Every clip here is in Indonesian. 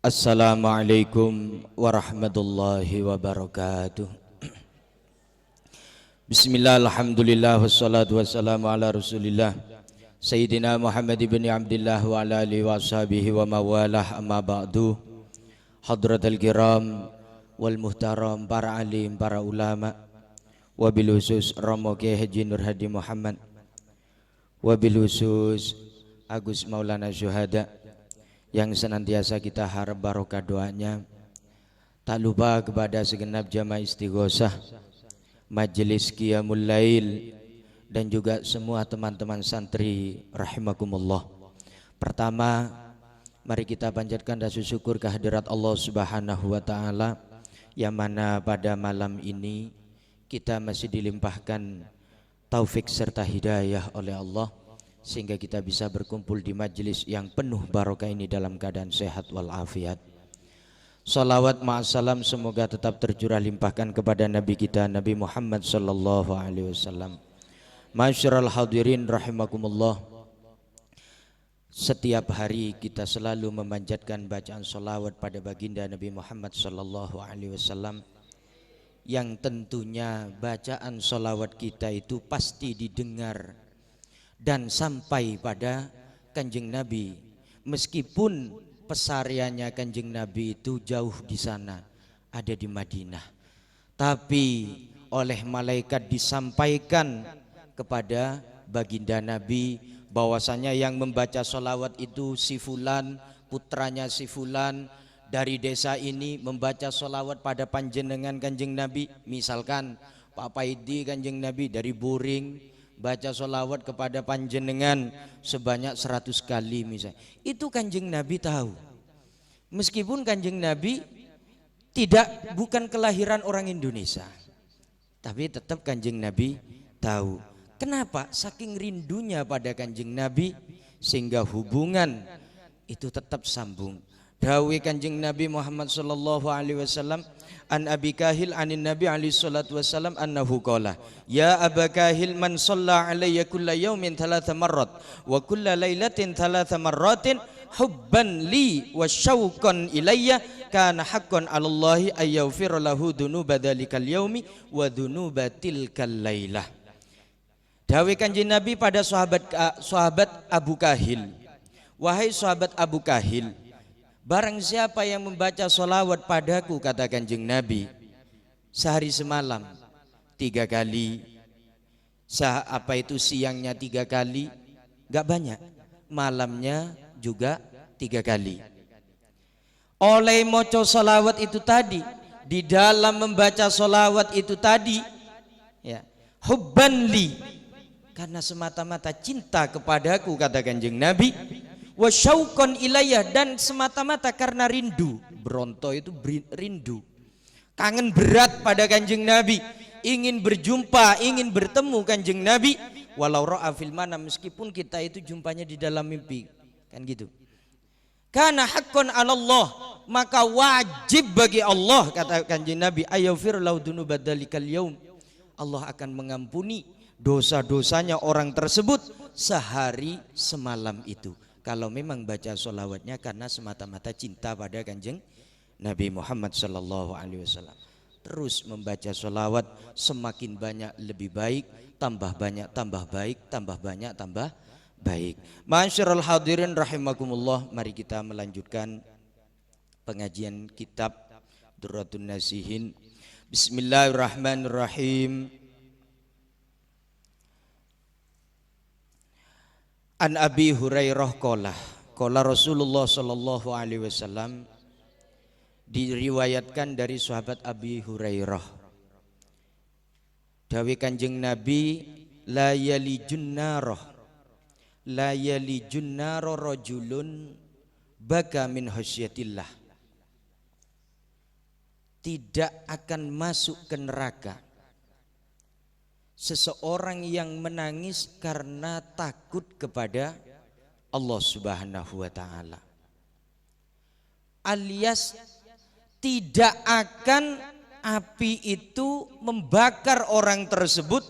Assalamualaikum warahmatullahi wabarakatuh. Bismillah, alhamdulillah, wassalatu wassalamu ala rasulillah Sayyidina Muhammad ibn Abdillah wa ala alihi wa sahbihi wa mawalah, amma ba'du. Hadratul kiram wal muhtaram, para alim, para ulama, wabil khusus Romo Kiai Haji Nur Hadi Muhammad, wabil khusus Agus Maulana Syuhada yang senantiasa kita harap barokah doanya. Tak lupa kepada segenap jamaah istighosah, majelis qiyamul lail, dan juga semua teman-teman santri rahimakumullah. Pertama, mari kita panjatkan rasa syukur kehadirat Allah Subhanahu wa taala, yang mana pada malam ini kita masih dilimpahkan taufik serta hidayah oleh Allah, sehingga kita bisa berkumpul di majelis yang penuh barokah ini dalam keadaan sehat walafiat. Salawat ma'asalam semoga tetap tercurah limpahkan kepada Nabi kita Nabi Muhammad sallallahu alaihi wasallam. Masyarul hadirin rahimakumullah. Setiap hari kita selalu memanjatkan bacaan salawat pada baginda Nabi Muhammad sallallahu alaihi wasallam, yang tentunya bacaan salawat kita itu pasti didengar dan sampai pada Kanjeng Nabi, meskipun pesariannya Kanjeng Nabi itu jauh di sana, ada di Madinah, tapi oleh malaikat disampaikan kepada baginda Nabi bahwasanya yang membaca sholawat itu si fulan, putranya si fulan dari desa ini membaca sholawat pada panjenengan Kanjeng Nabi. Misalkan Pak Paidi Kanjeng Nabi dari Buring baca sholawat kepada panjenengan sebanyak 100 kali misalnya, itu Kanjeng Nabi tahu. Meskipun Kanjeng Nabi bukan kelahiran orang Indonesia, tapi tetap Kanjeng Nabi tahu. Kenapa? Saking rindunya pada Kanjeng Nabi, sehingga hubungan itu tetap sambung. Dawe Kanjeng Nabi Muhammad sallallahu alaihi wasallam, an Abi Kahil anin Nabi alaihi salatu wasallam annahu qala, ya Aba Kahil, man shalla alayya kulla yawmin 3 marrat wa kulla lailatin 3 marratin hubban li wa syauqan ilayya kana haqqan 'alallahi ay yaghfir lahu dhunuba dzalikal yaumi wa dhunuba tilkal lailah. Dawe Kanjeng Nabi pada sahabat Abu Kahil, wahai sahabat Abu Kahil, barang siapa yang membaca sholawat padaku, kata Kanjeng Nabi, sehari semalam 3 kali, siangnya 3 kali, gak banyak, malamnya juga 3 kali. Oleh moco sholawat itu tadi, di dalam membaca sholawat itu tadi, ya, hubban li, karena semata-mata cinta kepadaku, kata Kanjeng Nabi, wa syauqan ilayah, dan semata-mata karena rindu. Bronto itu rindu, kangen berat pada Kanjeng Nabi, ingin berjumpa, ingin bertemu Kanjeng Nabi, walau ra'a fil manam, meskipun kita itu jumpanya di dalam mimpi, kan gitu. Kana haqqan 'alallah, maka wajib bagi Allah, kata Kanjeng Nabi, ayaghfir lahu dzunuba dzalikal yaum, Allah akan mengampuni dosa-dosanya orang tersebut sehari semalam itu, kalau memang baca sholawatnya karena semata-mata cinta pada Kanjeng Nabi Muhammad sallallahu alaihi wasallam. Terus membaca sholawat, semakin banyak lebih baik, tambah banyak tambah baik, tambah banyak tambah baik. Masyarul hadirin rahimakumullah, mari kita melanjutkan pengajian kitab Durratun Nasihin. Bismillahirrahmanirrahim. An Abi Hurairah qala Rasulullah sallallahu alaihi wasallam, diriwayatkan dari sahabat Abi Hurairah, dawe Kanjeng Nabi, la yalijun naro rajulun baka min khasyatillah, tidak akan masuk ke neraka seseorang yang menangis karena takut kepada Allah Subhanahu wa taala, alias tidak akan api itu membakar orang tersebut,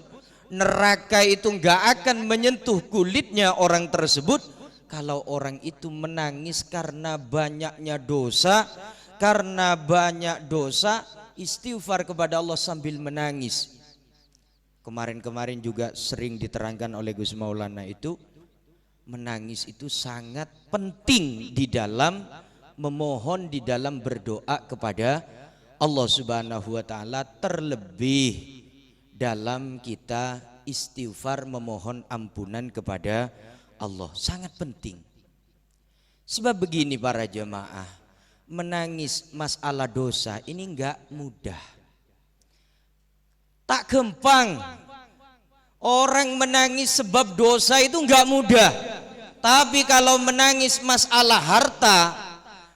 neraka itu enggak akan menyentuh kulitnya orang tersebut kalau orang itu menangis karena banyaknya dosa, istighfar kepada Allah sambil menangis. Kemarin-kemarin juga sering diterangkan oleh Gus Maulana itu, menangis itu sangat penting di dalam memohon, di dalam berdoa kepada Allah Subhanahu wa taala, terlebih dalam kita istighfar memohon ampunan kepada Allah, sangat penting. Sebab begini para jemaah, menangis masalah dosa ini enggak mudah, tak gampang. Orang menangis sebab dosa itu enggak mudah. Tapi kalau menangis masalah harta,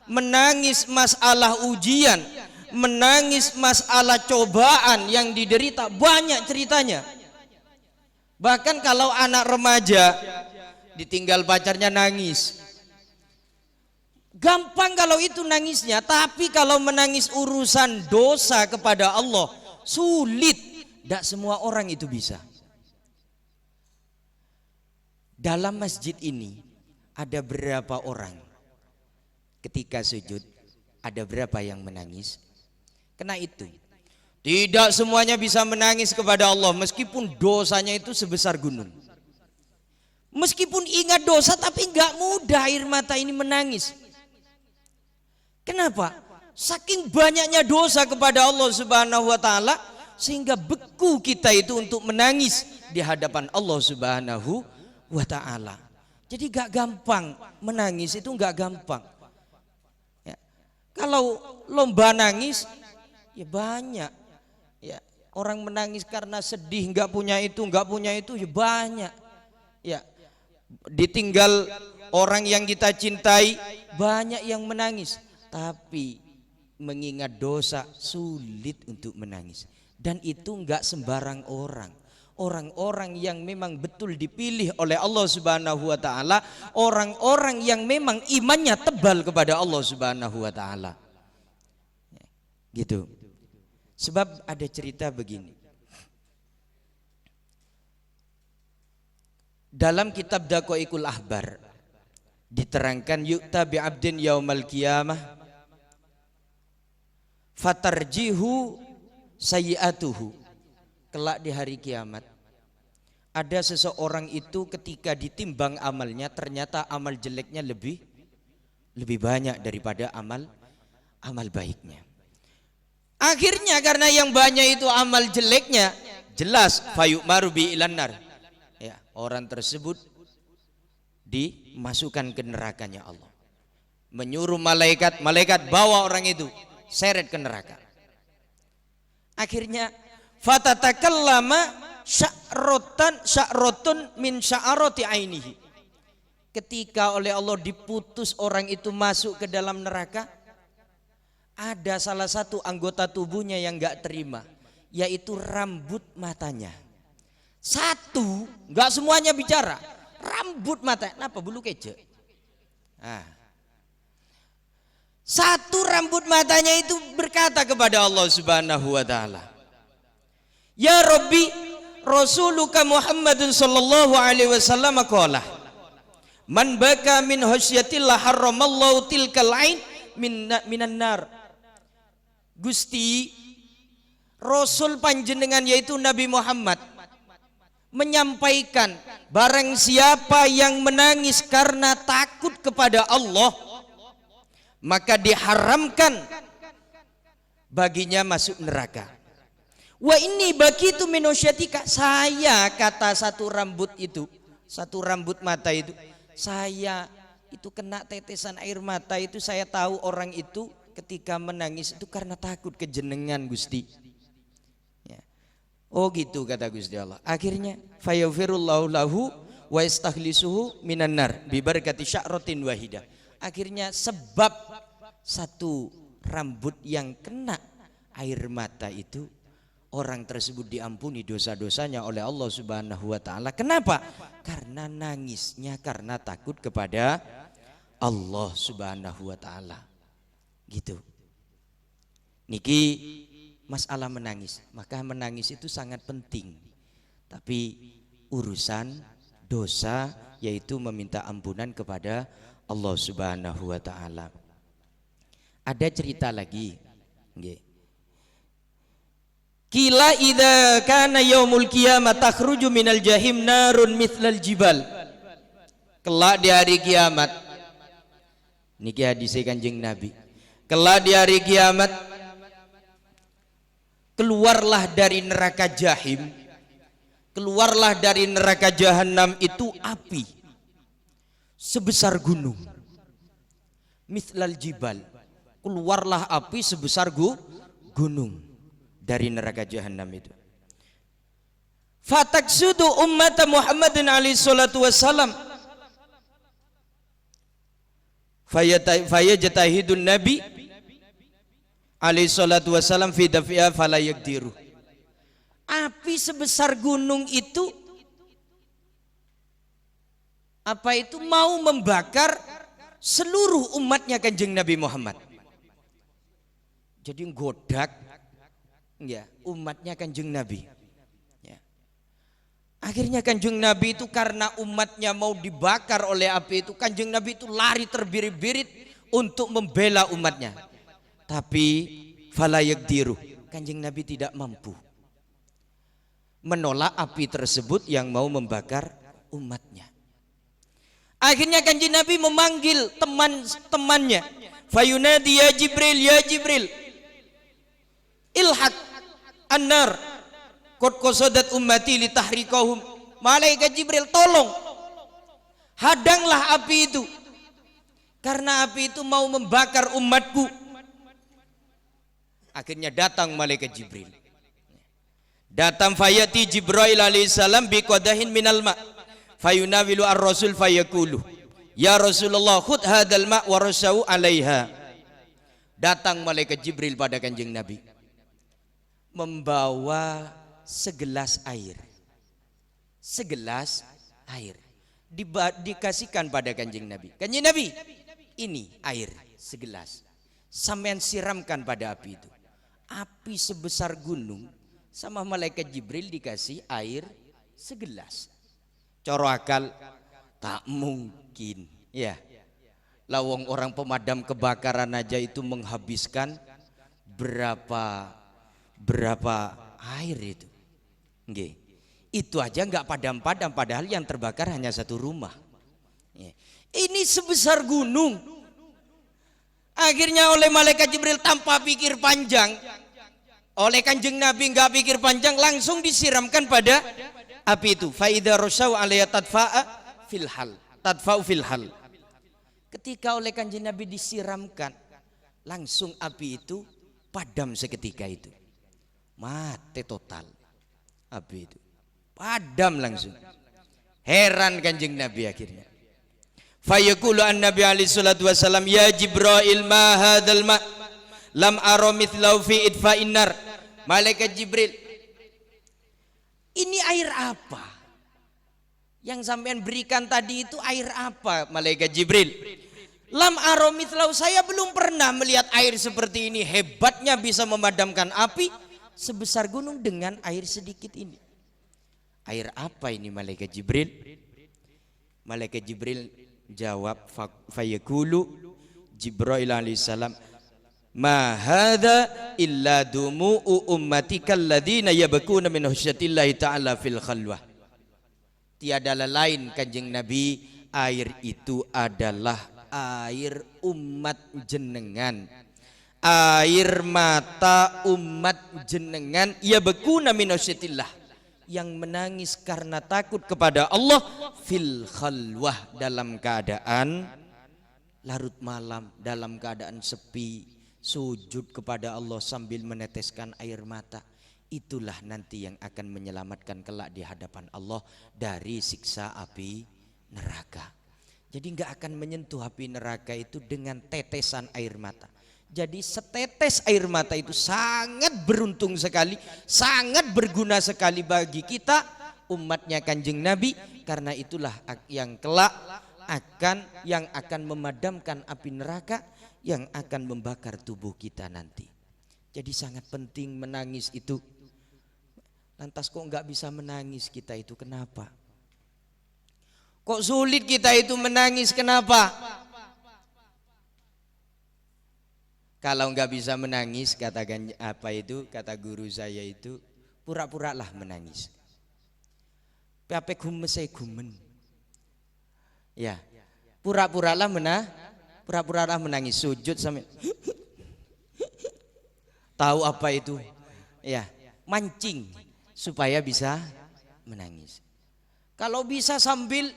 menangis masalah ujian, menangis masalah cobaan yang diderita, banyak ceritanya. Bahkan kalau anak remaja ditinggal pacarnya nangis, gampang kalau itu nangisnya. Tapi kalau menangis urusan dosa kepada Allah, sulit. Tidak semua orang itu bisa. Dalam masjid ini ada berapa orang ketika sujud, ada berapa yang menangis? Karena itu tidak semuanya bisa menangis kepada Allah, meskipun dosanya itu sebesar gunung. Meskipun ingat dosa, tapi enggak mudah air mata ini menangis. Kenapa? Saking banyaknya dosa kepada Allah Subhanahu wa taala, sehingga beku kita itu untuk menangis di hadapan Allah Subhanahu wa ta'ala. Jadi gak gampang menangis, itu gak gampang ya. Kalau lomba nangis ya banyak ya, orang menangis karena sedih, gak punya itu ya banyak ya. Ditinggal orang yang kita cintai, banyak yang menangis. Tapi mengingat dosa sulit untuk menangis. Dan itu gak sembarang orang. Orang-orang yang memang betul dipilih oleh Allah Subhanahu wa taala, orang-orang yang memang imannya tebal kepada Allah Subhanahu wa taala. Gitu. Sebab ada cerita begini. Dalam kitab Daqaiqul Ahbar diterangkan, yu'ta bi 'abdin yaumal qiyamah fatarjihu sayyi'atuhu. Kelak di hari kiamat ada seseorang itu ketika ditimbang amalnya, ternyata amal jeleknya lebih banyak daripada amal baiknya. Akhirnya karena yang banyak itu amal jeleknya, jelas fayu'maru bi ilannar ya, orang tersebut dimasukkan ke nerakanya Allah. Menyuruh malaikat bawa orang itu seret ke neraka. Akhirnya fatatakallama sya'rotun min sya'aroti ainihi. Ketika oleh Allah diputus orang itu masuk ke dalam neraka, ada salah satu anggota tubuhnya yang gak terima, yaitu rambut matanya. Satu, gak semuanya bicara, rambut mata. Kenapa? Bulu kece. Satu rambut matanya itu berkata kepada Allah Subhanahu wa taala, ya Rabbi, Rasuluka Muhammadun sallallahu alaihi wasallam qala, man baka min khasyatillah harramallahu tilkal ain minan nar. Gusti, Rasul panjenengan yaitu Nabi Muhammad menyampaikan, barang siapa yang menangis karena takut kepada Allah, maka diharamkan baginya masuk neraka. Wa ini bagitu minusyatika, saya, kata satu rambut mata itu, saya itu kena tetesan air mata itu, saya tahu orang itu ketika menangis itu karena takut ke jenengan Gusti ya. Oh gitu kata Gusti Allah. Akhirnya fayaghfirullahu lahu wa yastakhlisuhu minan nar bi barakati sya'ratin wahidah. Akhirnya sebab satu rambut yang kena air mata itu, orang tersebut diampuni dosa-dosanya oleh Allah Subhanahu wa taala. Kenapa? Karena nangisnya karena takut kepada Allah Subhanahu wa taala. Gitu. Niki masalah menangis. Maka menangis itu sangat penting. Tapi urusan dosa yaitu meminta ampunan kepada Allah Subhanahu wa taala. Ada cerita lagi. Nggih. Kila idza kana yaumul qiyamah takhruju minal jahim narun mithlal jibal. Kelak di hari kiamat. Niki hadis Kanjeng Nabi. Kelak di hari kiamat keluarlah dari neraka jahim, keluarlah dari neraka jahanam itu api sebesar gunung. Mithlal jibal. Keluarlah api sebesar gunung dari neraka jahanam itu. Fataksudu ummat Muhammadin alaihi salatu wassalam. Fayajtahidun nabi alaihi salatu wassalam fi daf'iha fala yaqdiru. Api sebesar gunung itu mau membakar seluruh umatnya Kanjeng Nabi Muhammad. Jadi godak ya umatnya Kanjeng Nabi ya. Akhirnya Kanjeng Nabi itu karena umatnya mau dibakar oleh api itu, Kanjeng Nabi itu lari terbirit-birit untuk membela umatnya, tapi fala yaqdiru, Kanjeng Nabi tidak mampu menolak api tersebut yang mau membakar umatnya. Akhirnya Kanjeng Nabi memanggil teman-temannya, fayunadi ya Jibril ilhaq annar qad qasadat ummati litahriqahum. Malaikat Jibril, tolong hadanglah api itu karena api itu mau membakar umatku. Akhirnya datang malaikat Jibril. Datang fayati Jibril alaihissalam biqadahin minal ma fayunawilu ar-rasul fayaqulu ya Rasulullah khudh hadzal ma wa rasau alaiha. Datang malaikat Jibril pada Kanjeng Nabi membawa segelas air. Segelas air dikasihkan pada Kanjeng Nabi. Kanjeng Nabi, ini air segelas. Sampean siramkan pada api itu. Api sebesar gunung sama malaikat Jibril dikasih air segelas. Coro akal tak mungkin ya. Lawang orang pemadam kebakaran aja itu menghabiskan berapa air itu. Nggih. Itu aja nggak padam-padam, padahal yang terbakar hanya satu rumah. Ini sebesar gunung. Akhirnya oleh malaikat Jibril tanpa pikir panjang, oleh Kanjeng Nabi nggak pikir panjang, langsung disiramkan pada api itu. Faida rosau alaiya tadfa'u fil hal. Ketika oleh Kanjeng Nabi disiramkan, langsung api itu padam seketika itu. Mati total api itu, padam langsung. Heran Kanjeng Nabi akhirnya. Fayaqulu an-nabi alaihi salatu wasallam ya Jibril ma hadzal ma lam ara mithlahu fi idfa'in nar. Malaikat Jibril, ini air apa yang sampean berikan tadi itu? Air apa malaikat Jibril? Lam ara mithlahu, saya belum pernah melihat air seperti ini. Hebatnya bisa memadamkan api sebesar gunung dengan air sedikit ini. Air apa ini malaikat Jibril? Malaikat Jibril jawab, fayaqulu Jibril alaihissalam, ma hadza illa dumu'u ummatika alladziina yabkuna min khasyatillahi ta'ala fil khalwah. Tiada lain Kanjeng Nabi, air itu adalah air umat jenengan, air mata umat jenengan, yabkuna min khasyatillah, yang menangis karena takut kepada Allah, fil khalwah, dalam keadaan larut malam, dalam keadaan sepi, sujud kepada Allah sambil meneteskan air mata. Itulah nanti yang akan menyelamatkan kelak di hadapan Allah dari siksa api neraka. Jadi nggak akan menyentuh api neraka itu dengan tetesan air mata. Jadi setetes air mata itu sangat beruntung sekali, sangat berguna sekali bagi kita umatnya Kanjeng Nabi, karena itulah yang kelak akan memadamkan api neraka, yang akan membakar tubuh kita nanti. Jadi sangat penting menangis itu. Lantas kok nggak bisa menangis kita itu, kenapa? Kok sulit kita itu menangis, kenapa? Kalau nggak bisa menangis, katakan apa itu, kata guru saya itu, pura-puralah menangis. Pape gumese gumen. Ya, pura-puralah menangis, sujud sampai tahu apa itu? Ya, mancing supaya bisa menangis. Kalau bisa sambil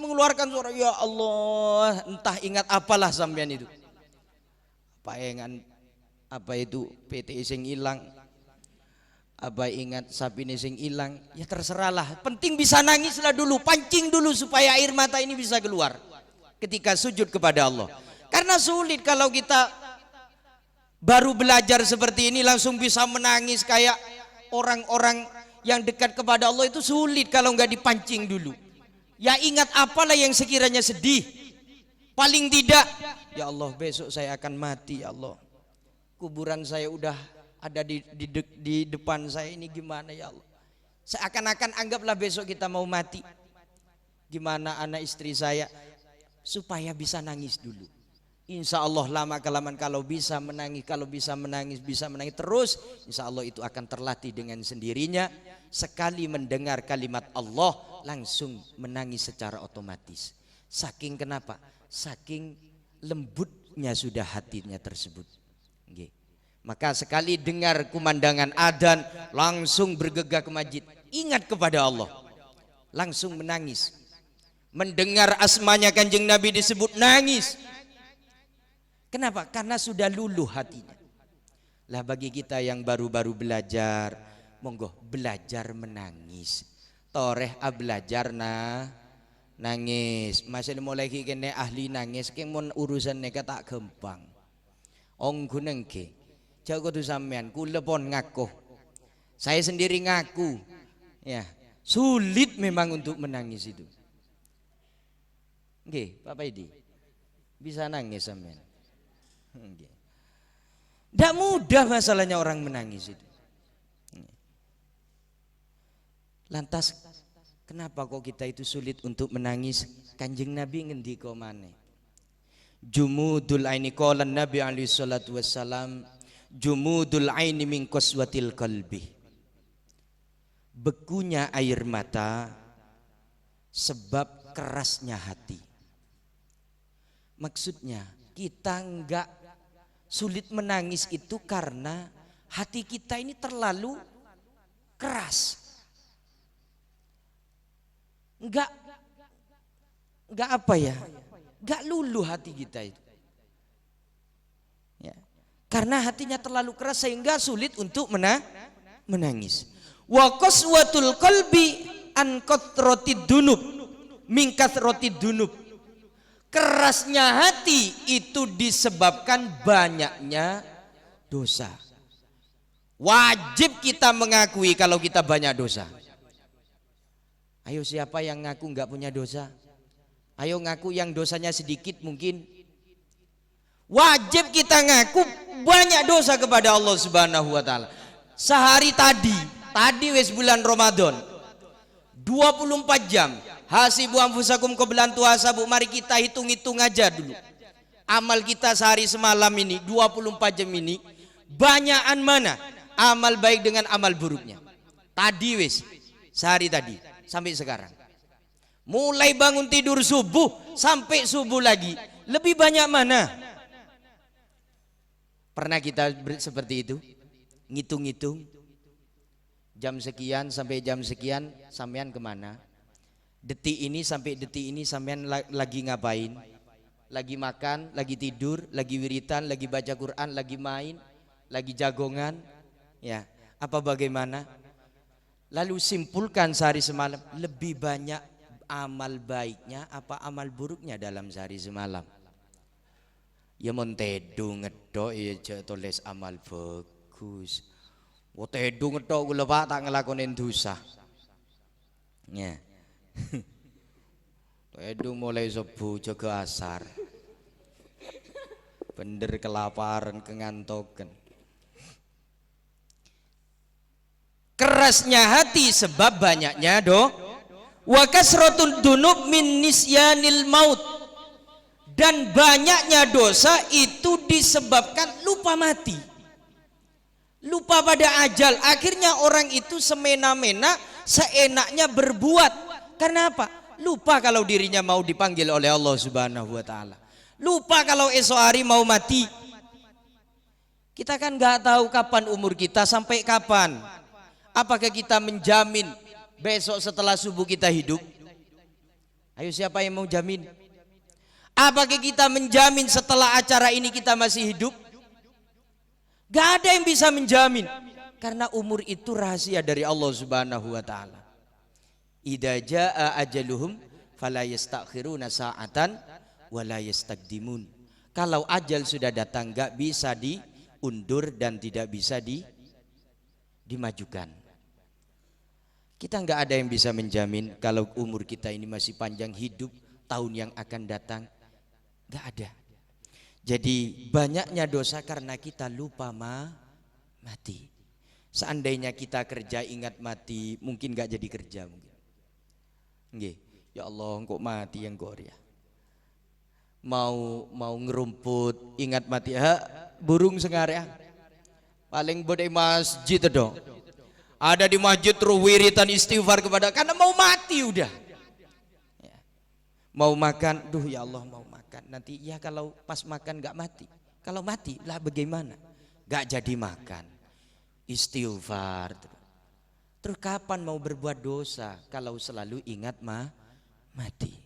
mengeluarkan suara ya Allah, entah ingat apalah sampean itu. Apa itu PT sing hilang, apa ingat sapi sing hilang, ya terserahlah. Penting bisa nangislah dulu, pancing dulu supaya air mata ini bisa keluar ketika sujud kepada Allah. Karena sulit kalau kita baru belajar seperti ini langsung bisa menangis kayak orang-orang yang dekat kepada Allah, itu sulit kalau nggak dipancing dulu. Ya ingat apalah yang sekiranya sedih. Paling tidak, ya Allah besok saya akan mati ya Allah. Kuburan saya udah ada di depan saya ini, gimana ya Allah. Seakan-akan anggaplah besok kita mau mati. Gimana anak istri saya, supaya bisa nangis dulu. Insya Allah lama kelamaan kalau bisa menangis terus, insya Allah itu akan terlatih dengan sendirinya. Sekali mendengar kalimat Allah langsung menangis secara otomatis. Saking kenapa? Saking lembutnya sudah hatinya tersebut. Maka sekali dengar kumandangan adzan langsung bergegas ke masjid, ingat kepada Allah, langsung menangis. Mendengar asmanya Kanjeng Nabi disebut, nangis. Kenapa? Karena sudah luluh hatinya. Lah bagi kita yang baru-baru belajar, monggo belajar menangis. Toreh belajar nangis. Masih mulai kene ahli nangis, kene urusan neka tak gampang. Ong gunengke, jago tu sampean, kula pon ngaku. Saya sendiri ngaku, ya sulit memang untuk menangis itu. Nggih, Pak Paidi, bisa nangis sampean? Tidak mudah masalahnya orang menangis itu. Lantas kenapa kok kita itu sulit untuk menangis? Kanjeng Nabi ngendika maneh, jumudul aini, qala Nabi alaihi salatu wassalam, jumudul aini min qaswatil qalbi. Bekunya air mata sebab kerasnya hati. Maksudnya kita enggak sulit menangis itu karena hati kita ini terlalu keras. Enggak apa ya? Enggak luluh hati kita itu. Ya. Karena hatinya terlalu keras sehingga sulit untuk menangis. Wa qaswatul qalbi an katratid dunub min katratid dunub. Kerasnya hati itu disebabkan banyaknya dosa. Wajib kita mengakui kalau kita banyak dosa. Ayo siapa yang ngaku nggak punya dosa? Ayo ngaku yang dosanya sedikit mungkin. Wajib kita ngaku banyak dosa kepada Allah Subhanahu wa taala. Sehari tadi wes bulan Ramadan, 24 jam. Hasibu anfusakum qabla an tuhasabu. Mari kita hitung-hitung aja dulu. Amal kita sehari semalam ini 24 jam ini, banyakan mana amal baik dengan amal buruknya? Tadi wes, sehari tadi sampai sekarang. Mulai bangun tidur subuh sampai subuh lagi, lebih banyak mana? Pernah kita seperti itu? Ngitung-ngitung jam sekian sampai jam sekian sampean kemana? Detik ini sampai detik ini sampean lagi ngapain? Lagi makan, lagi tidur, lagi wiritan, lagi baca Quran, lagi main, lagi jagongan, ya apa bagaimana? Lalu simpulkan sehari semalam, lebih banyak amal baiknya apa amal buruknya dalam sehari semalam? Ya montedu ngedok ya tulis amal bagus. Tedu ngedok kula Pak tak ngelakonin dosa. Ya. Tedu mulai subuh jaga asar. Bener kelaparan kengantokan. Kerasnya hati sebab banyaknya Wa kasratul dunub min nisyanil maut. Dan banyaknya dosa itu disebabkan lupa mati, lupa pada ajal. Akhirnya orang itu semena-mena, seenaknya berbuat. Karena apa? Lupa kalau dirinya mau dipanggil oleh Allah Subhanahu wa taala. Lupa kalau esok hari mau mati. Kita kan nggak tahu kapan umur kita, sampai kapan. Apakah kita menjamin besok setelah subuh kita hidup? Ayo, siapa yang mau jamin? Apakah kita menjamin setelah acara ini kita masih hidup? Gak ada yang bisa menjamin, karena umur itu rahasia dari Allah Subhanahu wa taala. Idza jaa ajaluhum fala yastakhiruna sa'atan wa la yastaqdimun. Kalau ajal sudah datang gak bisa diundur dan tidak bisa dimajukan. Kita nggak ada yang bisa menjamin kalau umur kita ini masih panjang hidup, tahun yang akan datang. Nggak ada. Jadi banyaknya dosa karena kita lupa mati. Seandainya kita kerja ingat mati, mungkin nggak jadi kerja mungkin. Nggih, ya Allah kok mati yang Korea. Mau ngerumput ingat mati, burung sengaria. Paling bodai masjid dong. Ada di masjid terus wiritan istighfar kepada, karena mau mati udah. Ya. Mau makan, duh ya Allah mau makan. Nanti ya kalau pas makan gak mati. Kalau mati lah bagaimana? Gak jadi makan. Istighfar. Terus kapan mau berbuat dosa kalau selalu ingat mati?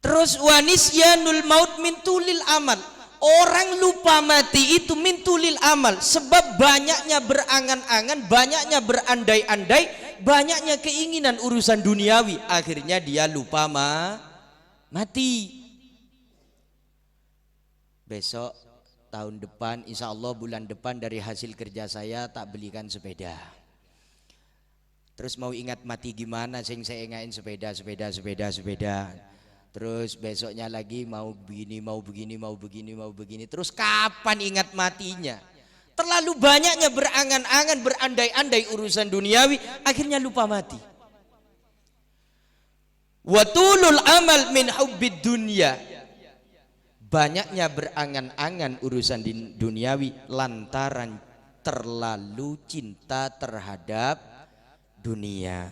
Terus wanisyanul maut min tulil amal. Orang lupa mati itu min tulil amal, sebab banyaknya berangan-angan, banyaknya berandai-andai, banyaknya keinginan urusan duniawi. Akhirnya dia lupa mati. Besok tahun depan, insya Allah bulan depan dari hasil kerja saya tak belikan sepeda. Terus mau ingat mati gimana? Saya ingatin sepeda. Terus besoknya lagi mau begini. Terus kapan ingat matinya? Terlalu banyaknya berangan-angan, berandai-andai urusan duniawi, akhirnya lupa mati. Watulul amal min hubbid dunya. Banyaknya berangan-angan urusan duniawi lantaran terlalu cinta terhadap dunia.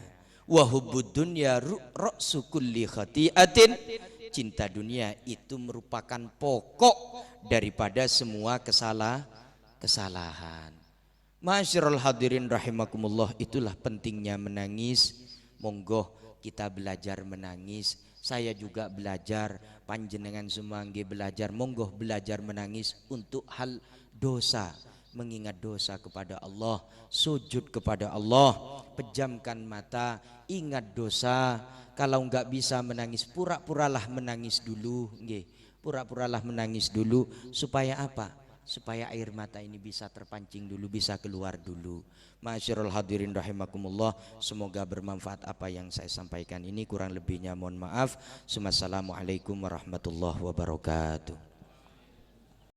Wa hubbud dunya ra'su kulli khati'atin. Cinta dunia itu merupakan pokok daripada semua kesalahan. Masyarul hadirin rahimakumullah, itulah pentingnya menangis. Monggo kita belajar menangis. Saya juga belajar, panjenengan semua belajar. Monggo belajar menangis untuk hal dosa, mengingat dosa kepada Allah, sujud kepada Allah, pejamkan mata, ingat dosa. Kalau enggak bisa menangis, pura-puralah menangis dulu, pura-puralah menangis dulu. Supaya apa? Supaya air mata ini bisa terpancing dulu, bisa keluar dulu. Masyarul hadirin rahimakumullah, semoga bermanfaat apa yang saya sampaikan ini. Kurang lebihnya mohon maaf. Assalamualaikum warahmatullahi wabarakatuh.